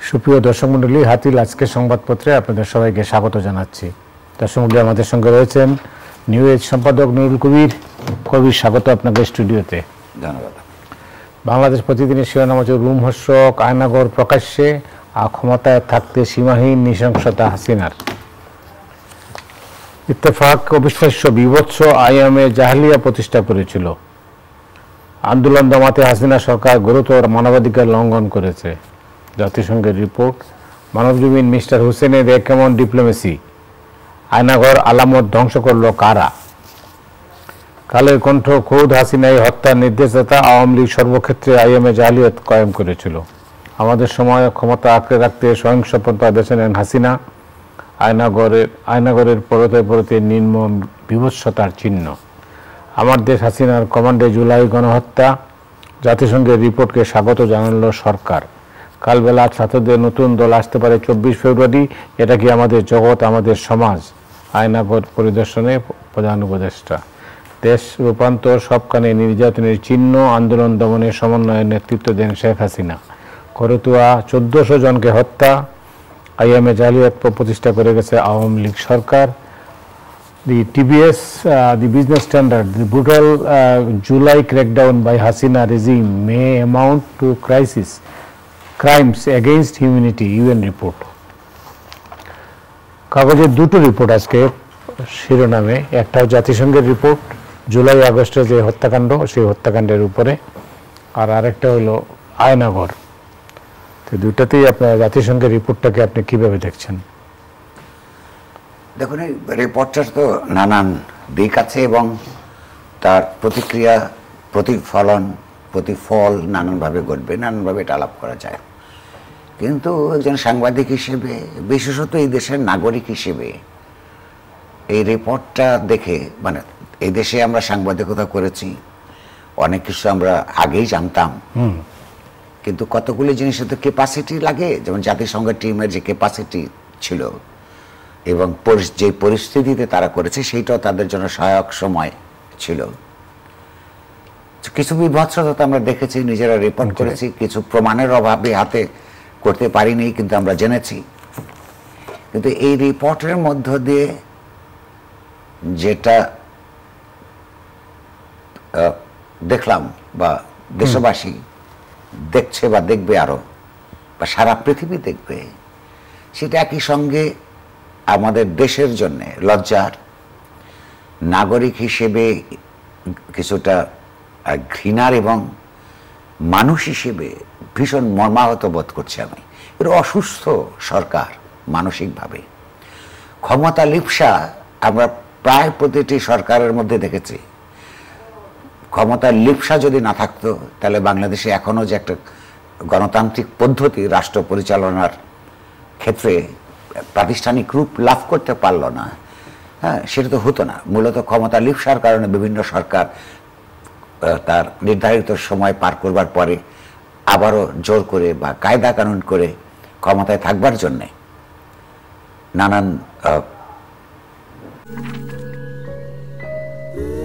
সুপ্রিয় দর্শক মণ্ডলী, হাতিল আজকের সংবাদপত্রে আপনাদের সবাইকে স্বাগত জানাচ্ছি। দর্শক মণ্ডলী, আমাদের সঙ্গে রয়েছেন নিউ এজ সম্পাদক নুরুল কবির। কবির, স্বাগত আপনাকে স্টুডিওতে। ধন্যবাদ। বাংলাদেশ প্রতিদিনের শিরোনাম হচ্ছে রুমহর্ষক আয়নাগর প্রকাশ্যে, ক্ষমতায় থাকতে সীমাহীন নৃশংসতা হাসিনার। ইত্তেফাক অবিশ্বাস্য বিভৎস আইএমএ জাহেলিয়া প্রতিষ্ঠা করেছিল। আন্দোলন দমাতে হাসিনা সরকার গুরুতর মানবাধিকার লঙ্ঘন করেছে। জাতিসংঘের রিপোর্ট, মানবজমিন মিস্টার হুসেনের এ কেমন ডিপ্লোমেসি, আয়নাঘর আলামত ধ্বংস করল কারা। কালের কণ্ঠ, খোদ হাসিনাই হত্যার নির্দেশদাতা, আওয়ামী লীগ সর্বক্ষেত্রে আইএমএ জালিয়াত কায়েম করেছিল। আমাদের সময় ক্ষমতা আঁকড়ে রাখতে সহিংসতা বেছে নেন হাসিনা। আয়নাগরের পরতে পরতে নির্মম বিভৎসতার চিহ্ন। আমার দেশ হাসিনার কমান্ডে জুলাই গণহত্যা। জাতিসংঘের রিপোর্টকে স্বাগত জানাল সরকার। কালবেলা ছাত্রদের নতুন দল আসতে পারে 24 ফেব্রুয়ারি। এটা কি আমাদের জগৎ, আমাদের সমাজ? আয়নাগর পরিদর্শনে প্রধান উপদেষ্টা। দেশ রূপান্তর, সবখানে নির্যাতনের চিহ্ন, আন্দোলন দমনের সমন্বয়ের নেতৃত্ব দেন শেখ হাসিনা। করতুয়া 1400 জনকে হত্যা, আইএমএ জালিয়াত প্রতিষ্ঠা করে গেছে আওয়ামী লীগ সরকার। The TBS, the business standard, the brutal July crackdown by Hasina regime may amount to crimes against humanity, UN report. কাগজের দুটো রিপোর্ট আজকে শিরোনামে। একটা জাতিসংঘের রিপোর্ট জুলাই আগস্টে যে হত্যাকাণ্ড, সেই হত্যাকাণ্ডের উপরে, আর আরেকটা হলো আয়নাগর। তো দুটাতেই আপনার জাতিসংঘের রিপোর্টটাকে আপনি কিভাবে দেখছেন? দেখুন, এই রিপোর্টটার তো নানান দিক আছে এবং তার প্রতিক্রিয়া, প্রতিফল নানানভাবে ঘটবে, নানানভাবে এটা আলাপ করা যায়। কিন্তু একজন সাংবাদিক হিসেবে, বিশেষত এই দেশের নাগরিক হিসেবে, এই রিপোর্টটা দেখে, মানে এই দেশে আমরা সাংবাদিকতা করেছি, অনেক কিছু আমরা আগেই জানতাম, কিন্তু কতগুলি জিনিসের তো ক্যাপাসিটি লাগে। যেমন জাতিসংঘের টিমের যে ক্যাপাসিটি ছিল এবং যে পরিস্থিতিতে তারা করেছে, সেইটাও তাদের জন্য সহায়ক সময় ছিল। কিছু বিভৎসতা আমরা দেখেছি, নিজেরা রিপোর্ট করেছি, কিছু প্রমাণের অভাবে হাতে করতে পারিনি, কিন্তু আমরা জেনেছি। কিন্তু এই রিপোর্টের মধ্য দিয়ে যেটা দেখলাম, বা দেশবাসী দেখছে বা দেখবে আরো, বা সারা পৃথিবী দেখবে, সেটা একই সঙ্গে আমাদের দেশের জন্য লজ্জার, নাগরিক হিসেবে কিছুটা ঘৃণার, এবং মানুষ হিসেবে ভীষণ মর্মাহত বোধ করছি আমি। এর অসুস্থ সরকার মানসিকভাবে। ক্ষমতা লিপ্সা আমরা প্রায় প্রতিটি সরকারের মধ্যে দেখেছি। ক্ষমতার লিপ্সা যদি না থাকতো, তাহলে বাংলাদেশে এখনো যে একটা গণতান্ত্রিক পদ্ধতি রাষ্ট্র পরিচালনার ক্ষেত্রে প্রাতিষ্ঠানিক রূপ লাভ করতে পারল না, হ্যাঁ, সেটা তো হতো না। মূলত ক্ষমতা লিপ্সার কারণে বিভিন্ন সরকার তার নির্ধারিত সময় পার করবার পরে আবারও জোর করে বা কায়দা কানুন করে ক্ষমতায় থাকবার জন্যে নানান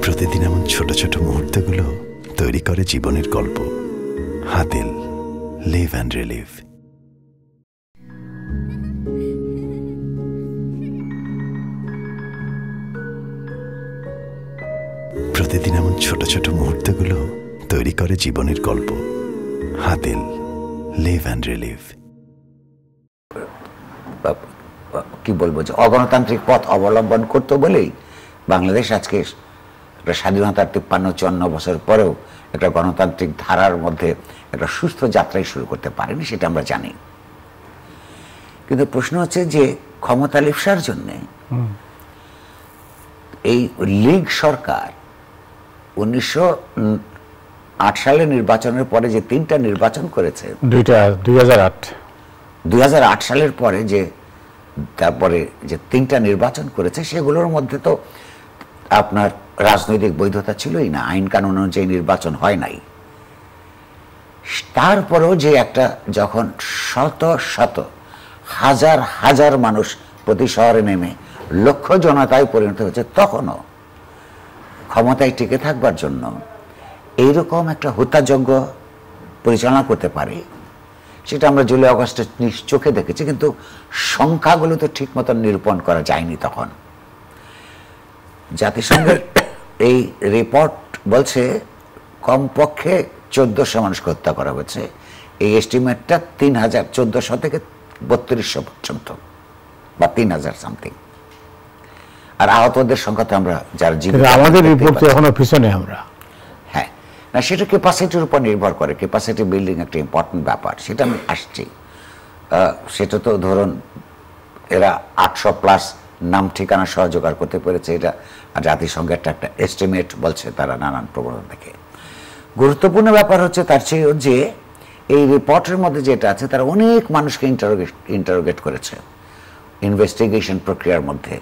প্রতিদিন এমন ছোট ছোট মুহূর্তগুলো তৈরি করে জীবনের গল্প। Hatil, live and relive. প্রতিদিন এমন ছোট ছোট মুহূর্তগুলো তৈরি করে জীবনের গল্প। Hatil, live and relive. কি বলবো, যে অগণতান্ত্রিক পথ অবলম্বন করতো বলেই বাংলাদেশ আজকে স্বাধীনতার 53-54 বছর পরেও একটা গণতান্ত্রিক ধারার মধ্যে একটা সুস্থ যাত্রাই শুরু করতে পারেনি, সেটা আমরা জানি। কিন্তু প্রশ্ন হচ্ছে যে ক্ষমতা লিপ্সার জন্যে এই লীগ সরকার 1908 সালে নির্বাচনের পরে যে 3টা নির্বাচন করেছে, 2008 সালের পরে যে তারপরে যে 3টা নির্বাচন করেছে, সেগুলোর মধ্যে তো আপনার রাজনৈতিক বৈধতা ছিলই না, আইন কানুন অনুযায়ী নির্বাচন হয় নাই। তারপরেও যে একটা, যখন শত শত হাজার হাজার মানুষ প্রতি শহরে নেমে লক্ষ জনতায় পরিণত হয়েছে, তখনও ক্ষমতায় টিকে থাকবার জন্য এইরকম একটা হত্যাযজ্ঞ পরিচালনা করতে পারে, সেটা আমরা জুলাই আগস্টে নিজ চোখে দেখেছি, কিন্তু সংখ্যাগুলো তো ঠিক মতো নিরূপণ করা যায়নি তখন। জাতিসংঘের এই রিপোর্ট বলছে কমপক্ষে 1400 মানুষকে হত্যা করা হয়েছে। এই এস্টিমেটটা 1400 থেকে 3200 পর্যন্ত, বা 3000 সামথিং। আর আহতদের সংখ্যা তো আমরা যারা জীবিত, আমাদের রিপোর্ট এখনো পিছনে আমরা। হ্যাঁ, না সেটা ক্যাপাসিটির উপর নির্ভর করে। ক্যাপাসিটি বিল্ডিং একটা ইম্পর্টেন্ট ব্যাপার, সেটা আমি আসছি। সেটা তো ধরুন এরা 800+ নাম ঠিকানা সহ জোগাড় করতে পেরেছে, এটা জাতিসংঘের একটা এস্টিমেট বলছে তারা নানান প্রবণতা দেখে। গুরুত্বপূর্ণ ব্যাপার হচ্ছে তার চেয়ে যে এই রিপোর্টের মধ্যে যেটা আছে, তারা অনেক মানুষকে ইন্টারোগেট করেছে ইনভেস্টিগেশন প্রক্রিয়ার মধ্যে।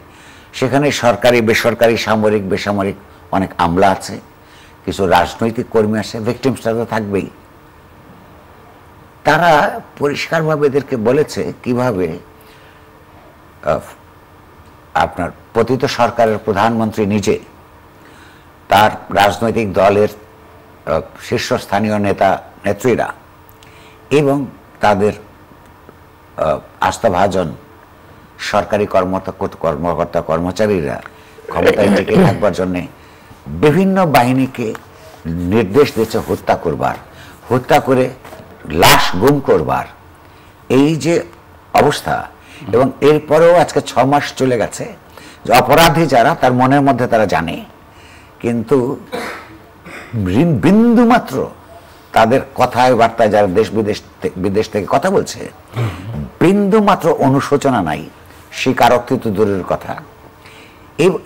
সেখানে সরকারি, বেসরকারি, সামরিক, বেসামরিক অনেক আমলা আছে, কিছু রাজনৈতিক কর্মী আছে, ভিকটিমসটা তো থাকবেই। তারা পরিষ্কারভাবে এদেরকে বলেছে কিভাবে আপনার পতিত সরকারের প্রধানমন্ত্রী নিজে, তার রাজনৈতিক দলের শীর্ষস্থানীয় নেতা নেত্রীরা এবং তাদের আস্থাভাজন সরকারি কর্মকর্তা কর্মচারীরা ক্ষমতায় টিকে থাকবার জন্যে বিভিন্ন বাহিনীকে নির্দেশ দিয়েছে হত্যা করবার, হত্যা করে লাশ গুম করবার। এই যে অবস্থা, এবং এরপরেও আজকে 6 মাস চলে গেছে, যে অপরাধী যারা তার মনের মধ্যে তারা জানে, কিন্তু বিন্দু মাত্র তাদের কথায় বার্তায় যারা দেশ বিদেশ থেকে কথা বলছে, বিন্দু মাত্র অনুশোচনা নাই, স্বীকারোক্তি তো দূরের কথা।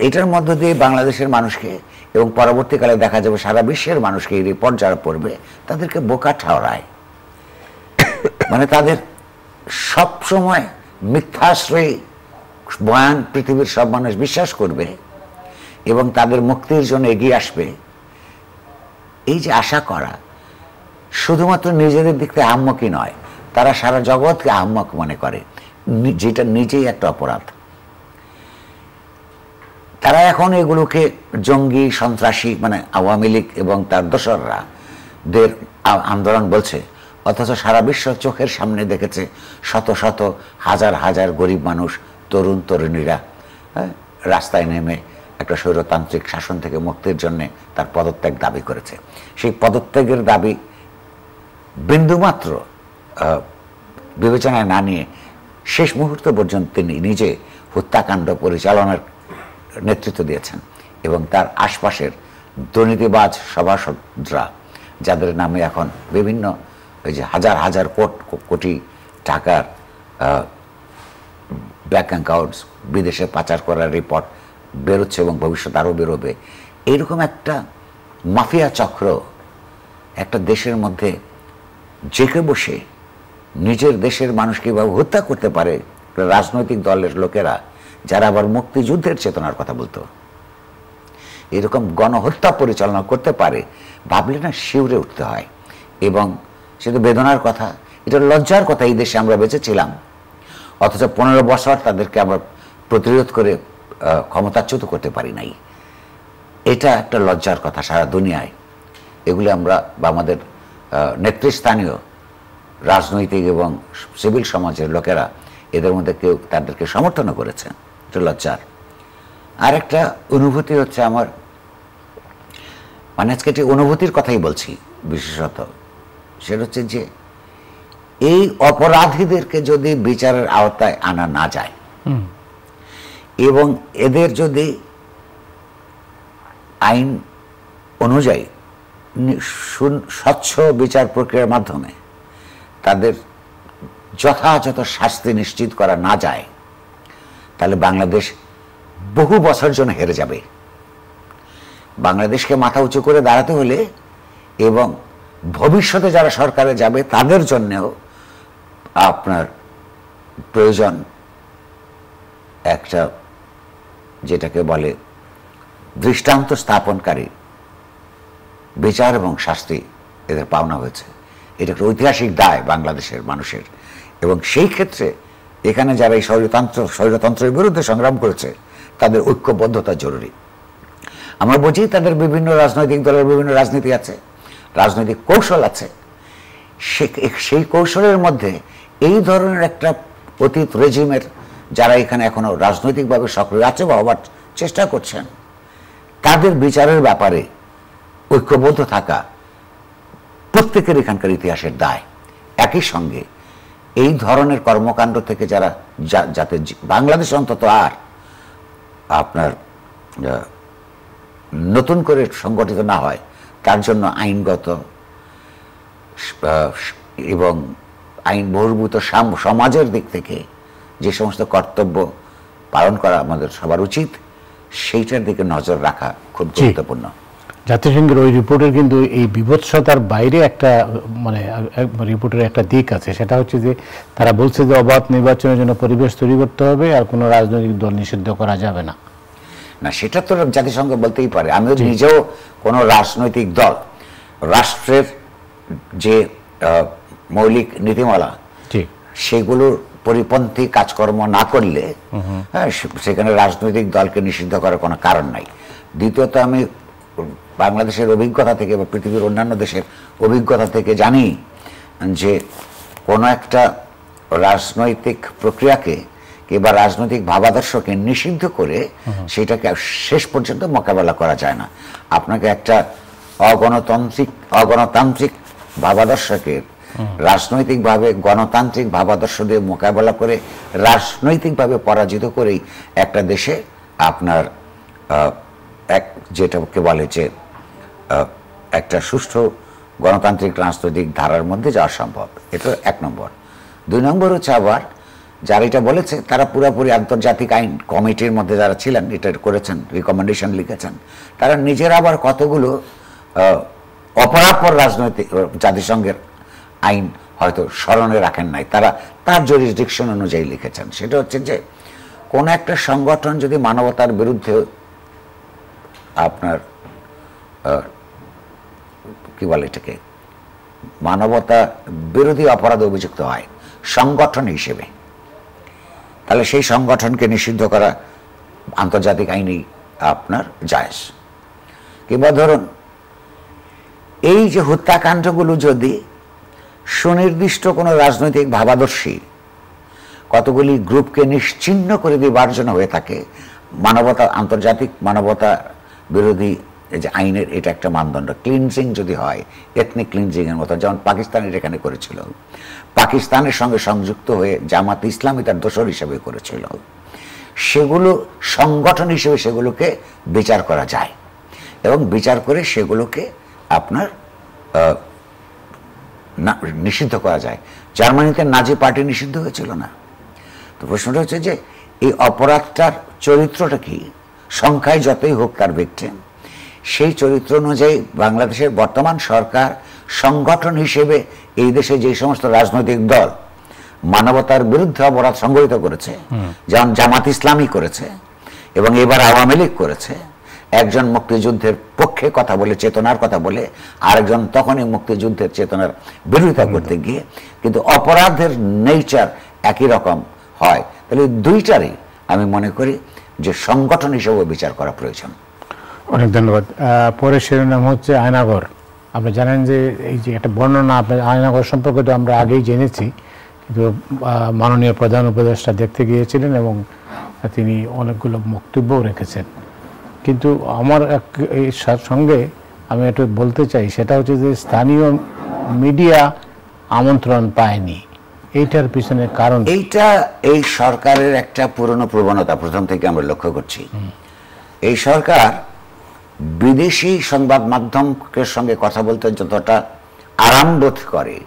এটার মধ্য দিয়ে বাংলাদেশের মানুষকে এবং পরবর্তীকালে দেখা যাবে সারা বিশ্বের মানুষকে এই রিপোর্ট যারা পড়বে তাদেরকে বোকা ঠাওরায়। মানে তাদের সব সময় মিথ্যাশ্রয়ী বয়ান পৃথিবীর সব মানুষ বিশ্বাস করবে এবং তাদের মুক্তির জন্য এগিয়ে আসবে। এই যে আশা করা, শুধুমাত্র নিজেদের দিক থেকে আহম্মকই নয়, তারা সারা জগৎকে আহম্মক মনে করে, যেটা নিজেই একটা অপরাধ। তারা এখন এগুলোকে জঙ্গি, সন্ত্রাসী, মানে আওয়ামী লীগ এবং তার দোসররা দের আন্দোলন বলছে, অথচ সারা বিশ্ব চোখের সামনে দেখেছে শত শত হাজার হাজার গরিব মানুষ, তরুণ তরুণীরা রাস্তায় নেমে একটা স্বৈরতান্ত্রিক শাসন থেকে মুক্তির জন্য তার পদত্যাগ দাবি করেছে। সেই পদত্যাগের দাবি বিন্দুমাত্র বিবেচনায় না নিয়ে শেষ মুহূর্ত পর্যন্ত তিনি নিজে হত্যাকাণ্ড পরিচালনার নেতৃত্ব দিয়েছেন, এবং তার আশপাশের দুর্নীতিবাজ সভাসদরা, যাদের নামে এখন বিভিন্ন ওই যে হাজার হাজার কোটি টাকার ব্যাংক অ্যাকাউন্টস বিদেশে পাচার করার রিপোর্ট বেরোচ্ছে এবং ভবিষ্যতে আরও বেরোবে, এইরকম একটা মাফিয়া চক্র একটা দেশের মধ্যে জেঁকে বসে নিজের দেশের মানুষ কীভাবে হত্যা করতে পারে, রাজনৈতিক দলের লোকেরা যারা আবার মুক্তিযুদ্ধের চেতনার কথা বলতো, এরকম গণহত্যা পরিচালনা করতে পারে, ভাবলে না শিউরে উঠতে হয়। এবং সেটা বেদনার কথা, এটা লজ্জার কথা। এই দেশে আমরা বেঁচেছিলাম, অথচ 15 বছর তাদেরকে আমরা প্রতিরোধ করে ক্ষমতাচ্যুত করতে পারি নাই। এটা একটা লজ্জার কথা সারা দুনিয়ায়। এগুলি আমরা বা আমাদের নেতৃস্থানীয় রাজনৈতিক এবং সিভিল সমাজের লোকেরা, এদের মধ্যে কেউ তাদেরকে সমর্থন করেছে, এটা লজ্জার। আর একটা অনুভূতি হচ্ছে আমার, মানে আজকে একটি অনুভূতির কথাই বলছি বিশেষত, সেটা হচ্ছে যে এই অপরাধীদেরকে যদি বিচারের আওতায় আনা না যায় এবং এদের যদি আইন অনুযায়ী স্বচ্ছ বিচার প্রক্রিয়ার মাধ্যমে তাদের যথাযথ শাস্তি নিশ্চিত করা না যায়, তাহলে বাংলাদেশ বহু বছর জন্য হেরে যাবে। বাংলাদেশকে মাথা উঁচু করে দাঁড়াতে হলে এবং ভবিষ্যতে যারা সরকারে যাবে তাদের জন্যেও আপনার প্রয়োজন একটা, যেটাকে বলে দৃষ্টান্ত স্থাপনকারী বিচার এবং শাস্তি এদের পাওনা হয়েছে। এটা একটা ঐতিহাসিক দায় বাংলাদেশের মানুষের, এবং সেই ক্ষেত্রে এখানে যারা এই স্বৈরতন্ত্রের বিরুদ্ধে সংগ্রাম করেছে তাদের ঐক্যবদ্ধতা জরুরি। আমরা বুঝি তাদের বিভিন্ন রাজনৈতিক দলের বিভিন্ন রাজনীতি আছে, রাজনৈতিক কৌশল আছে, সেই কৌশলের মধ্যে এই ধরনের একটা অতীত রেজিমের যারা এখানে এখনো রাজনৈতিকভাবে সক্রিয় আছে বা হবার চেষ্টা করছেন, তাদের বিচারের ব্যাপারে ঐক্যবদ্ধ থাকা প্রত্যেকের এখানকার ইতিহাসের দায়। একই সঙ্গে এই ধরনের কর্মকাণ্ড থেকে যারা যাতে বাংলাদেশ অন্তত আর আপনার নতুন করে সংগঠিত না হয়, তার জন্য আইনগত এবং আইন বহির্ভূত সমাজের দিক থেকে যে সমস্ত কর্তব্য পালন করা আমাদের সবার উচিত, সেইটার দিকে নজর রাখা খুব গুরুত্বপূর্ণ। জাতিসংঘের ওই রিপোর্টের কিন্তু এই বিভৎসতার বাইরে একটা মানে রিপোর্টের একটা দিক আছে, সেটা হচ্ছে যে তারা বলছে যে অবাধ নির্বাচনের জন্য পরিবেশ তৈরি করতে হবে আর কোনো রাজনৈতিক দল নিষিদ্ধ করা যাবে না। না, সেটা তো জাতিসংঘ বলতেই পারে। আমি নিজেও কোনো রাজনৈতিক দল রাষ্ট্রের যে মৌলিক নীতিমালা সেগুলোর পরিপন্থী কাজকর্ম না করলে সেখানে রাজনৈতিক দলকে নিষিদ্ধ করার কোনো কারণ নাই। দ্বিতীয়ত, আমি বাংলাদেশের অভিজ্ঞতা থেকে বা পৃথিবীর অন্যান্য দেশের অভিজ্ঞতা থেকে জানি যে কোনো একটা রাজনৈতিক প্রক্রিয়াকে কিংবা রাজনৈতিক ভাবাদর্শকে নিষিদ্ধ করে সেটাকে শেষ পর্যন্ত মোকাবেলা করা যায় না। আপনাকে একটা অগণতান্ত্রিক ভাবাদর্শকে রাজনৈতিকভাবে গণতান্ত্রিক ভাবাদর্শ দিয়ে মোকাবেলা করে রাজনৈতিকভাবে পরাজিত করেই একটা দেশে আপনার যেটাকে বলে যে একটা সুষ্ঠু গণতান্ত্রিক রাজনৈতিক ধারার মধ্যে যাওয়া সম্ভব। এটা 1 নম্বর। 2 নম্বর হচ্ছে আবার যারা এটা বলেছে তারা পুরোপুরি আন্তর্জাতিক আইন কমিটির মধ্যে যারা ছিলেন, এটা করেছেন, রিকমেন্ডেশন লিখেছেন, তারা নিজেরা আবার কতগুলো অপরাপর রাজনৈতিক জাতিসংঘের আইন হয়তো স্মরণে রাখেন নাই, তারা তার জুরিসডিকশন অনুযায়ী লিখেছেন। সেটা হচ্ছে যে কোন একটা সংগঠন যদি মানবতার বিরুদ্ধে আপনার কি বলে এটাকে মানবতা বিরোধী অপরাধ অভিযুক্ত হয় সংগঠন হিসেবে, তাহলে সেই সংগঠনকে নিষিদ্ধ করা আন্তর্জাতিক আইনেই আপনার জায়েজ। কিংবা ধরুন এই যে হত্যাকাণ্ডগুলো যদি সুনির্দিষ্ট কোনো রাজনৈতিক ভাবাদর্শী কতগুলি গ্রুপকে নিশ্চিহ্ন করে দেবার জন্য হয়ে থাকে, আন্তর্জাতিক মানবতা বিরোধী যে আইনের এটা একটা মানদণ্ড। ক্লিনজিং যদি হয়, এথনিক ক্লিনজিং এর মতো, যেমন পাকিস্তানের এখানে করেছিল, পাকিস্তানের সঙ্গে সংযুক্ত হয়ে জামাত ইসলামী তার দোসর হিসেবে করেছিল, সেগুলো সংগঠন হিসেবে সেগুলোকে বিচার করা যায় এবং বিচার করে সেগুলোকে আপনার নিষিদ্ধ করা যায়। জার্মানিতে নাজি পার্টি নিষিদ্ধ হয়েছিল না? তো প্রশ্নটা হচ্ছে যে এই অপরাধটার চরিত্রটা কি, সংখ্যায় যতই হোক তার ভিকটিম, সেই চরিত্র অনুযায়ী বাংলাদেশের বর্তমান সরকার সংগঠন হিসেবে এই দেশে যে সমস্ত রাজনৈতিক দল মানবতার বিরুদ্ধে অপরাধ সংগঠিত করেছে, যেমন জামাত ইসলামী করেছে এবং এবার আওয়ামী লীগ করেছে, একজন মুক্তিযুদ্ধের পক্ষে কথা বলে, চেতনার কথা বলে, আরেকজন তখনই মুক্তিযুদ্ধের চেতনার বিরোধিতা করতে গিয়ে, কিন্তু অপরাধের নেচার একই রকম হয়, তাহলে দুইটারই আমি মনে করি যে সংগঠন হিসেবে বিচার করা প্রয়োজন। অনেক ধন্যবাদ। পরের শিরোনাম হচ্ছে আয়নাঘর। আপনি জানেন যে এই যে একটা বর্ণনা, আপনার আয়নাঘর সম্পর্কে তো আমরা আগেই জেনেছি, কিন্তু মাননীয় প্রধান উপদেষ্টা দেখতে গিয়েছিলেন এবং তিনি অনেকগুলো বক্তব্যও রেখেছেন। কিন্তু আমার এই সঙ্গে আমি একটু বলতে চাই, সেটা হচ্ছে যে স্থানীয় মিডিয়া আমন্ত্রণ পায়নি। এইটার পিছনে কারণ, এইটা এই সরকারের একটা পুরনো প্রবণতা প্রথম থেকে আমরা লক্ষ্য করছি। এই সরকার বিদেশি সংবাদ মাধ্যমের সঙ্গে কথা বলতে যতটা আরাম বোধ করে,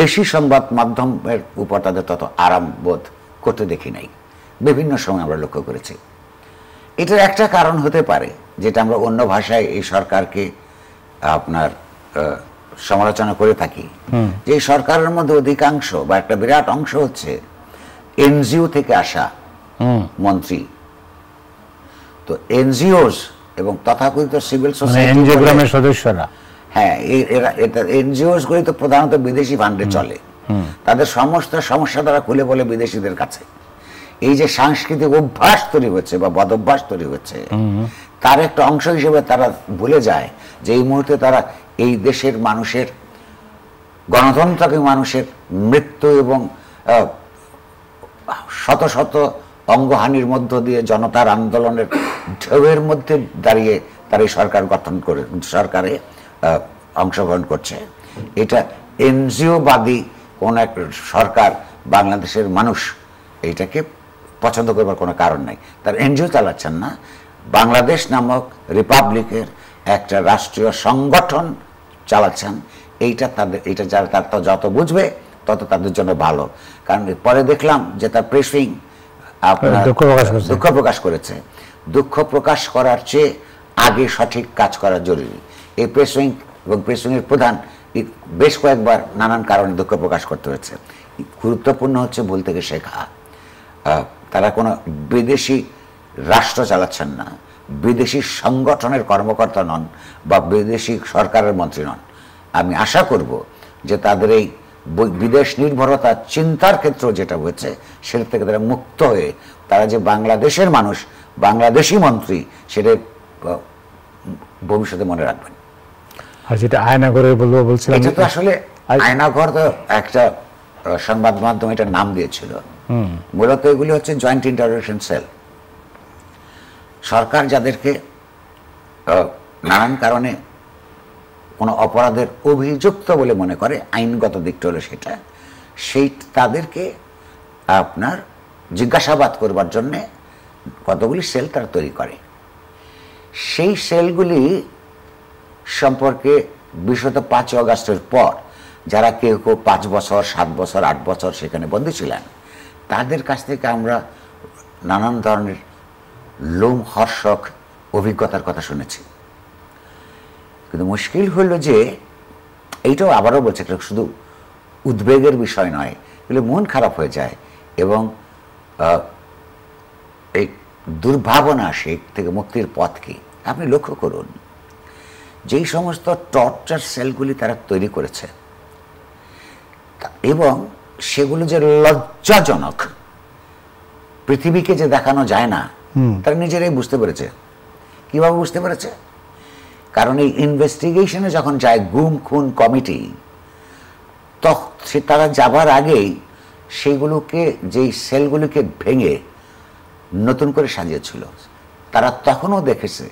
দেশি সংবাদ মাধ্যমের উপর তাদের তত আরাম বোধ করতে দেখি নাই। বিভিন্ন সময় আমরা লক্ষ্য করেছি। এটার একটা কারণ হতে পারে, যেটা আমরা অন্য ভাষায় এই সরকারকে আপনার সমালোচনা করে থাকি, যে এই সরকারের মধ্যে অধিকাংশ বা একটা বিরাট অংশ হচ্ছে এনজিও থেকে আসা মন্ত্রী। তো এনজিওস এবং তথাকথিত সিভিল সোসাইটি সদস্যরা, হ্যাঁ, এনজিওস গুলি তো প্রধানত বিদেশি ফান্ডে চলে। তাদের সমস্ত সমস্যা তারা খুলে বলে বিদেশিদের কাছে। এই যে সাংস্কৃতিক অভ্যাস তৈরি হচ্ছে বা বদভ্যাস তৈরি হচ্ছে, তার একটা অংশ হিসেবে তারা ভুলে যায় যে এই মুহূর্তে তারা এই দেশের মানুষের গণতন্ত্রকে মানুষের মৃত্যু এবং শত শত অঙ্গহানির মধ্য দিয়ে জনতার আন্দোলনের ঢেউয়ের মধ্যে দাঁড়িয়ে তার এই সরকার গঠন করে সরকারে অংশগ্রহণ করছে। এটা এনজিওবাদী কোন এক সরকার বাংলাদেশের মানুষ এইটাকে পছন্দ করবার কোনো কারণ নাই। তার এনজিও চালাচ্ছেন না, বাংলাদেশ নামক রিপাবলিকের একটা রাষ্ট্রীয় সংগঠন চালাচ্ছেন। এইটা যারা তার যত বুঝবে তত তাদের জন্য ভালো। কারণ পরে দেখলাম যে তার প্রেসিং আপনার দুঃখ প্রকাশ করেছে। দুঃখ প্রকাশ করার চেয়ে আগে সঠিক কাজ করা জরুরি। এই প্রেসিং এবং প্রেসিংয়ের প্রধান বেশ কয়েকবার নানান কারণে দুঃখ প্রকাশ করতে হয়েছে। গুরুত্বপূর্ণ হচ্ছে ভুল থেকে শেখা। তারা কোনো বিদেশি রাষ্ট্র চালাচ্ছেন না, বিদেশি সংগঠনের কর্মকর্তা নন বা বিদেশি সরকারের মন্ত্রী নন। আমি আশা করব যে তাদের এই বিদেশ নির্ভরতা চিন্তার ক্ষেত্র যেটা হয়েছে সেটা থেকে তারা মুক্ত হয়ে তারা যে বাংলাদেশের মানুষ, বাংলাদেশি মন্ত্রী, সেটা ভবিষ্যতে মনে রাখবেন। আর যেটা আয়নাঘরে বলছিলাম, এটা তো আসলে আয়নাঘর তো একটা সংবাদ মাধ্যম এটার নাম দিয়েছিল। মূলত এগুলি হচ্ছে জয়েন্ট ইন্টারোগেশন সেল। সরকার যাদেরকে নানান কারণে কোনো অপরাধের অভিযুক্ত বলে মনে করে, আইনগত দিকটা হলো সেটা, তাদেরকে আপনার জিজ্ঞাসাবাদ করবার জন্যে কতগুলি সেল তারা তৈরি করে। সেই সেলগুলি সম্পর্কে বিশেষত 5 আগস্টের পর যারা কেউ কেউ 5 বছর, 7 বছর, 8 বছর সেখানে বন্দী ছিলেন, তাদের কাছ থেকে আমরা নানান ধরনের লোমহর্ষক অভিজ্ঞতার কথা শুনেছি। কিন্তু মুশকিল হইল যে এইটাও আবারও বলছে, এটা শুধু উদ্বেগের বিষয় নয়, এগুলো মন খারাপ হয়ে যায় এবং এই দুর্ভাবনা আসে থেকে মুক্তির পথ কি। আপনি লক্ষ্য করুন, যেই সমস্ত টর্চার সেলগুলি তারা তৈরি করেছে এবং সেগুলো যে লজ্জাজনক, পৃথিবীকে যে দেখানো যায় না, তারা নিজেরাই বুঝতে পেরেছে। কিভাবে বুঝতে পেরেছে? কারণ এই ইনভেস্টিগেশনে যখন যায় গুম খুন কমিটি, তারা যাবার আগেই সেইগুলোকে, যেই সেলগুলোকে ভেঙে নতুন করে সাজিয়েছিল, তারা তখনও দেখেছে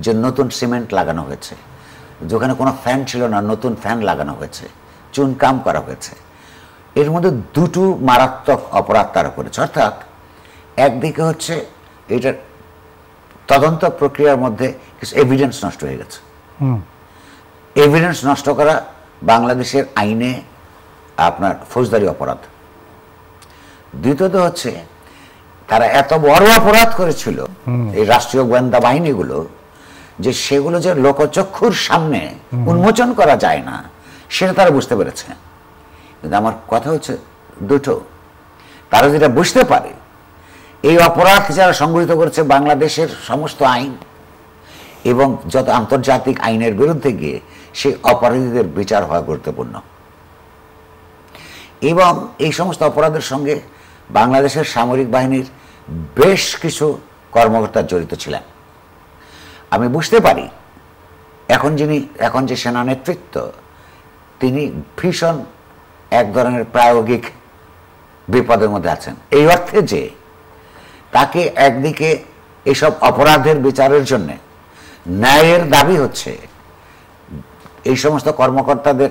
যে নতুন সিমেন্ট লাগানো হয়েছে, যেখানে কোনো ফ্যান ছিল না নতুন ফ্যান লাগানো হয়েছে, চুনকাম করা হয়েছে। এর মধ্যে দুটো মারাত্মক অপরাধ তারা করেছে। অর্থাৎ একদিকে হচ্ছে এটার তদন্ত প্রক্রিয়ার মধ্যে কিছু এভিডেন্স নষ্ট হয়ে গেছে। এভিডেন্স নষ্ট করা বাংলাদেশের আইনে আপনার ফৌজদারি অপরাধ। দ্বিতীয়ত হচ্ছে তারা এত বড় অপরাধ করেছিল এই রাষ্ট্রীয় গোয়েন্দা বাহিনীগুলো, যে সেগুলো যে লোকচক্ষুর সামনে উন্মোচন করা যায় না সেটা তারা বুঝতে পেরেছে। কিন্তু আমার কথা হচ্ছে দুটো, তারা যেটা বুঝতে পারে এই অপরাধ যারা সংগঠিত করেছে বাংলাদেশের সমস্ত আইন এবং যত আন্তর্জাতিক আইনের বিরুদ্ধে গিয়ে সেই অপরাধীদের বিচার হওয়া গুরুত্বপূর্ণ। এবং এই সমস্ত অপরাধের সঙ্গে বাংলাদেশের সামরিক বাহিনীর বেশ কিছু কর্মকর্তা জড়িত ছিলেন। আমি বুঝতে পারি এখন যে সেনা নেতৃত্ব, তিনি ভীষণ এক ধরনের প্রায়োগিক বিপদের মধ্যে আছেন, এই অর্থে যে তাকে একদিকে এসব অপরাধের বিচারের জন্য ন্যায়ের দাবি হচ্ছে এই সমস্ত কর্মকর্তাদের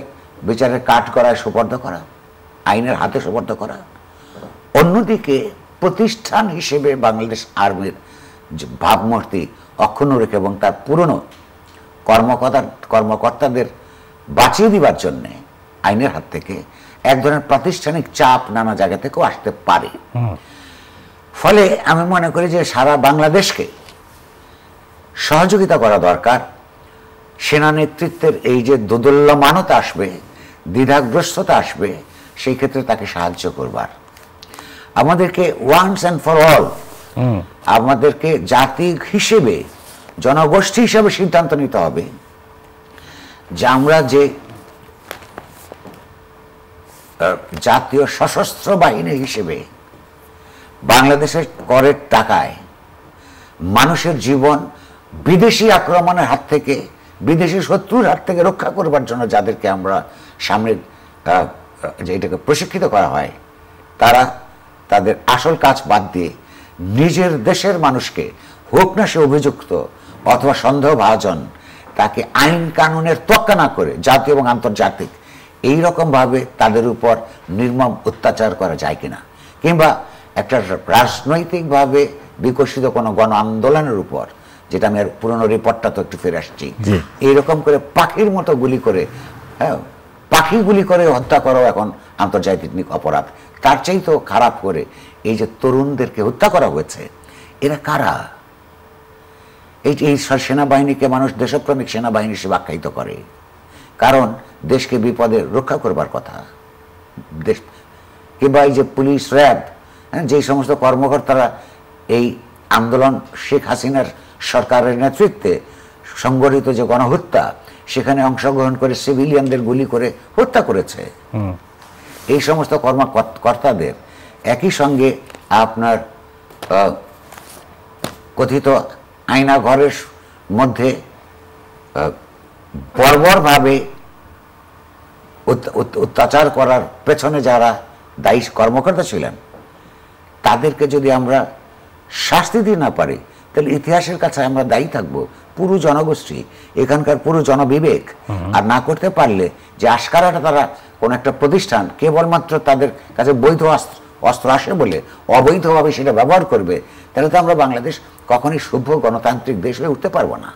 বিচারের কাঠগড়ায় সুপর্দ করা, আইনের হাতে সুপর্দ করা, অন্যদিকে প্রতিষ্ঠান হিসেবে বাংলাদেশ আর্মির ভাবমূর্তি অক্ষুণ্ণ রেখে এবং তার পুরনো কর্মকর্তাদের বাঁচিয়ে দিবার জন্যে আইনের হাত থেকে এক ধরনের প্রাতিষ্ঠানিক চাপ নানা জায়গা থেকেও আসতে পারে। ফলে আমি মনে করি যে সারা বাংলাদেশকে সহযোগিতা করা দরকার। সেনা নেতৃত্বের এই যে দোদুল্যমানতা আসবে, দ্বিধাগ্রস্ততা আসবে, সেই ক্ষেত্রে তাকে সাহায্য করবার আমাদেরকে ওয়ান্স অ্যান্ড ফর অল আমাদেরকে জাতি হিসেবে, জনগোষ্ঠী হিসেবে সিদ্ধান্ত নিতে হবে যে আমরা যে জাতীয় সশস্ত্র বাহিনী হিসেবে বাংলাদেশের করের টাকায় মানুষের জীবন বিদেশি আক্রমণের হাত থেকে, বিদেশি শত্রুর হাত থেকে রক্ষা করবার জন্য যাদেরকে আমরা সামনে যে এটাকে প্রশিক্ষিত করা হয়, তারা তাদের আসল কাজ বাদ দিয়ে নিজের দেশের মানুষকে, হোক না সে অভিযুক্ত অথবা সন্দেহভাজন, তাকে আইন কানুনের তোয়াক্কা না করে জাতীয় এবং আন্তর্জাতিক এইরকমভাবে তাদের উপর নির্মম অত্যাচার করা যায় কিনা, কিংবা একটা রাজনৈতিকভাবে বিকশিত কোনো গণ আন্দোলনের উপর, যেটা আমি আর পুরনো রিপোর্টটা তো একটু ফিরে আসছি, এইরকম করে পাখির মতো গুলি করে, হ্যাঁ, পাখি গুলি করে হত্যা করাও এখন আন্তর্জাতিক অপরাধ। তার চাইতেও খারাপ করে এই যে তরুণদেরকে হত্যা করা হয়েছে, এরা কারা? এই সেনাবাহিনীকে মানুষ দেশপ্রেমিক সেনাবাহিনী হিসেবে আখ্যায়িত করে, কারণ দেশকে বিপদে রক্ষা করবার কথা। দেশ কিংবা এই যে পুলিশ, র্যাব, যে সমস্ত কর্মকর্তারা এই আন্দোলন, শেখ হাসিনার সরকারের নেতৃত্বে সংগঠিত যে গণহত্যা, সেখানে অংশগ্রহণ করে সিভিলিয়ানদের গুলি করে হত্যা করেছে, এই সমস্ত কর্মকর্তাদের একই সঙ্গে আপনার কথিত আয়না ঘরের মধ্যে বর্বরভাবে অত্যাচার করার পেছনে যারা দায়ী কর্মকর্তা ছিলেন, তাদেরকে যদি আমরা শাস্তি দিতে না পারি, তাহলে ইতিহাসের কাছে আমরা দায়ী থাকবো, পুরো জনগোষ্ঠী, এখানকার পুরো জনবিবেক। আর না করতে পারলে যে আশকারাটা তারা কোন একটা প্রতিষ্ঠান কেবলমাত্র তাদের কাছে বৈধ অস্ত্র আসে বলে অবৈধভাবে সেটা ব্যবহার করবে, তাহলে তো আমরা বাংলাদেশ কখনই সভ্য গণতান্ত্রিক দেশ হয়ে উঠতে পারবো না।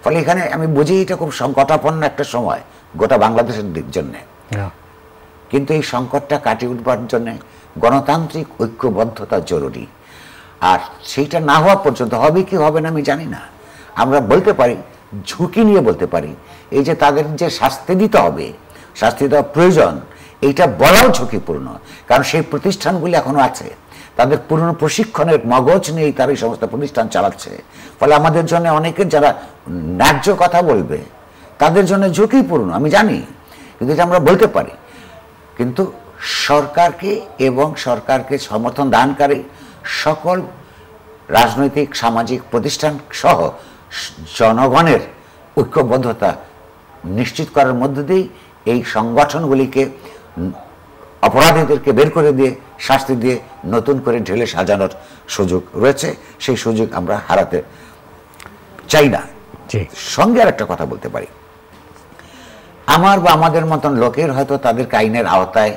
ফলে এখানে আমি বুঝি এটা খুব সংকটাপন্ন একটা সময় গোটা বাংলাদেশের জন্য, কিন্তু এই সংকটটা কাটিয়ে উঠবার জন্য গণতান্ত্রিক ঐক্যবদ্ধতা জরুরি। আর সেইটা না হওয়া পর্যন্ত, হবে কি হবে না আমি জানি না, আমরা বলতে পারি, ঝুঁকি নিয়ে বলতে পারি, এই যে তাদের যে শাস্তি দিতে হবে, শাস্তি দেওয়া প্রয়োজন, এইটা বলাও ঝুঁকিপূর্ণ, কারণ সেই প্রতিষ্ঠানগুলি এখনো আছে, তাদের পুরনো প্রশিক্ষণের মগজ নিয়েই তারা এই সমস্ত প্রতিষ্ঠান চালাচ্ছে। ফলে আমাদের জন্য অনেকের যারা ন্যায্য কথা বলবে, তাদের জন্য ঝুঁকিপূর্ণ আমি জানি, কিন্তু এটা আমরা বলতে পারি। কিন্তু সরকারকে এবং সরকারকে সমর্থন দানকারী সকল রাজনৈতিক সামাজিক প্রতিষ্ঠান সহ জনগণের ঐক্যবদ্ধতা নিশ্চিত করার মধ্য দিয়েই এই সংগঠনগুলিকে, অপরাধীদেরকে বের করে দিয়ে শাস্তি দিয়ে নতুন করে ঢেলে সাজানোর সুযোগ রয়েছে। সেই সুযোগ আমরা হারাতে চাই না। সঙ্গে আর একটা কথা বলতে পারি, আমার বা আমাদের মতন লোকের হয়তো তাদেরকে আইনের আওতায়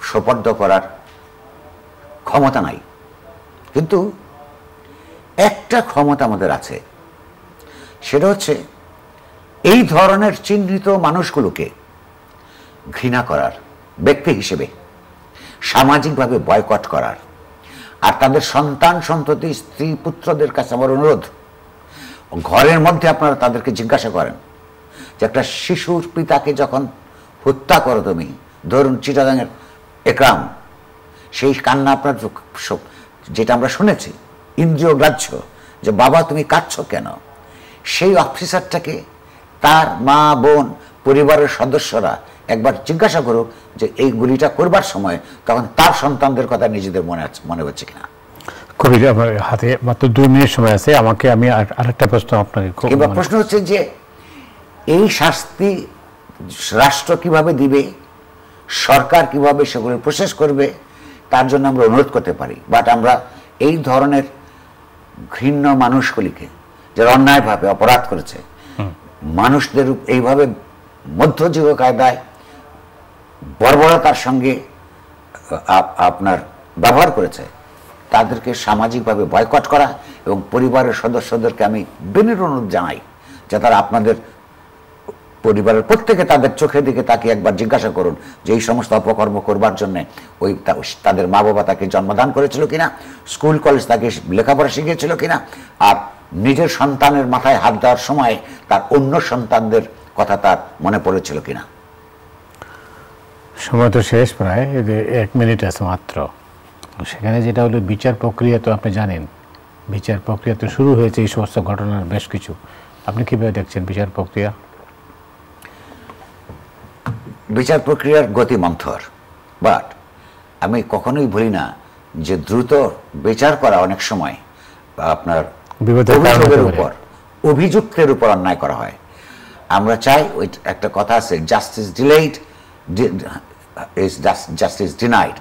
সোপর্দ করার ক্ষমতা নাই, কিন্তু একটা ক্ষমতা আমাদের আছে, সেটা হচ্ছে এই ধরনের চিহ্নিত মানুষগুলোকে ঘৃণা করার, ব্যক্তি হিসেবে সামাজিকভাবে বয়কট করার। আর তাদের সন্তান সন্ততি, স্ত্রী পুত্রদের কাছে আমার অনুরোধ, ঘরের মধ্যে আপনারা তাদেরকে জিজ্ঞাসা করেন যে একটা শিশুর পিতাকে যখন হত্যা করো তুমি, ধরুন চিটাগাঙের একরাম, সেই কান্না আপনার, যেটা আমরা শুনেছি ইন্দ্রিয় গ্রাহ্য, যে বাবা তুমি কাঁদছো কেন, সেই অফিসারটাকে তার মা বোন পরিবারের সদস্যরা একবার জিজ্ঞাসা করুক যে এই গুলিটা করবার সময় তখন তার সন্তানদের কথা নিজেদের মনে হচ্ছে কিনা। কবির, আমার হাতে মাত্র 2 মিনিট সময় আছে, আমি আরেকটা প্রশ্ন আপনাকে। প্রশ্ন হচ্ছে যে এই শাস্তি রাষ্ট্র কিভাবে দিবে, সরকার কিভাবে সেগুলোর প্রসেস করবে, তার জন্য আমরা অনুরোধ করতে পারি। বাট আমরা এই ধরনের ঘৃণ্য মানুষগুলিকে, যারা অন্যায়ভাবে অপরাধ করেছে, মানুষদের এইভাবে মধ্যযুগীয় কায়দায় বর্বরতার সঙ্গে আপনার ব্যবহার করেছে, তাদেরকে সামাজিকভাবে বয়কট করা, এবং পরিবারের সদস্যদেরকে আমি বিনীত অনুরোধ জানাই যে তারা আপনাদের পরিবারের প্রত্যেকে তাদের চোখের দিকে তাকিয়ে একবার জিজ্ঞাসা করুন যে এই সমস্ত অপকর্ম করবার জন্য ওই তাদের মা বাবা তাকে জন্মদান করেছিল কিনা, স্কুল কলেজ তাকে লেখাপড়া শিখিয়েছিল কিনা, আর নিজের সন্তানের মাথায় হাত দেওয়ার সময় তার অন্য সন্তানদের কথা তার মনে পড়েছিল কিনা। সময় তো শেষ, প্রায় 1 মিনিট আছে মাত্র। সেখানে যেটা হলো বিচার প্রক্রিয়া, তো আপনি জানেন বিচার প্রক্রিয়া তো শুরু হয়েছে এই সমস্ত ঘটনার বেশ কিছু, আপনি কিভাবে দেখছেন বিচার প্রক্রিয়া? বিচার প্রক্রিয়ার গতি মন্থর, বাট আমি কখনোই ভুলি না যে দ্রুত বিচার করা অনেক সময় আপনার অভিযুক্তের উপর অন্যায় করা হয়। আমরা চাই, ওই একটা কথা আছে, justice delayed is justice denied,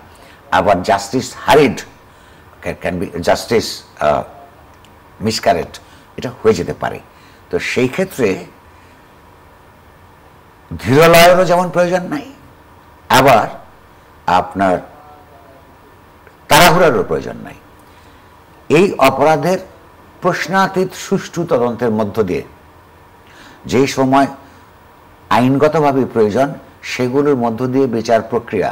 আবার justice hurried, can be justice miscarried, এটা হয়ে যেতে পারে। তো সেই ক্ষেত্রে ধীরলয়েরও যেমন প্রয়োজন নাই, আবার আপনার তাড়াহুড়ারও প্রয়োজন নাই। এই অপরাধের প্রশ্নাতীত সুষ্ঠু তদন্তের মধ্য দিয়ে যে সময় আইনগতভাবে প্রয়োজন সেগুলোর মধ্য দিয়ে বিচার প্রক্রিয়া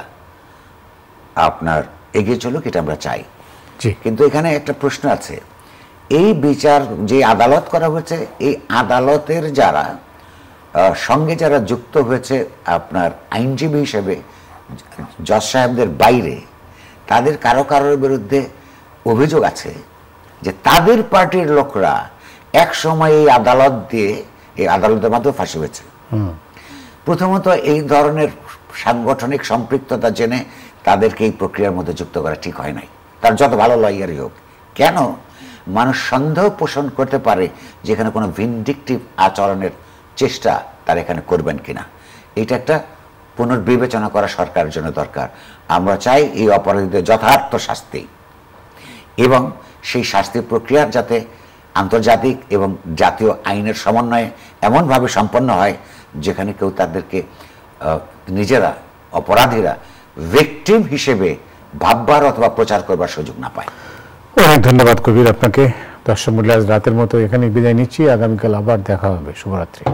আপনার এগিয়ে চলুক, এটা আমরা চাই। কিন্তু এখানে একটা প্রশ্ন আছে, এই বিচার যে আদালত করা হয়েছে, এই আদালতের যারা সঙ্গে যারা যুক্ত হয়েছে আপনার আইনজীবী হিসেবে জজ সাহেবদের বাইরে, তাদের কারো কারোর বিরুদ্ধে অভিযোগ আছে যে তাদের পার্টির লোকরা এক সময় এই আদালত দিয়ে, এই আদালতের মাধ্যমে ফাঁসি হয়েছে। প্রথমত এই ধরনের সাংগঠনিক সম্পৃক্ততা জেনে তাদেরকে এই প্রক্রিয়ার মধ্যে যুক্ত করা ঠিক হয় নাই, তার যত ভালো লয়ারই হোক। কেন? মানুষ সন্দেহ পোষণ করতে পারে যেখানে কোনো ভিন্ডিকটিভ আচরণের চেষ্টা তারা এখানে করবেন কিনা। এটা একটা পুনর্বিবেচনা করা সরকারের জন্য দরকার। আমরা চাই এই অপরাধীদের যথার্থ শাস্তি, এবং সেই শাস্তি প্রক্রিয়া যাতে আন্তর্জাতিক এবং জাতীয় আইনের সমন্বয়ে এমনভাবে সম্পন্ন হয় যেখানে কেউ তাদেরকে নিজেরা অপরাধীরা ভিকটিম হিসেবে ভাববার অথবা প্রচার করবার সুযোগ না পায়। অনেক ধন্যবাদ কবির আপনাকে। দর্শক মূল্য আজ রাতের মতো এখানে বিদায় নিচ্ছি, আগামীকাল আবার দেখা হবে। শুভরাত্রি।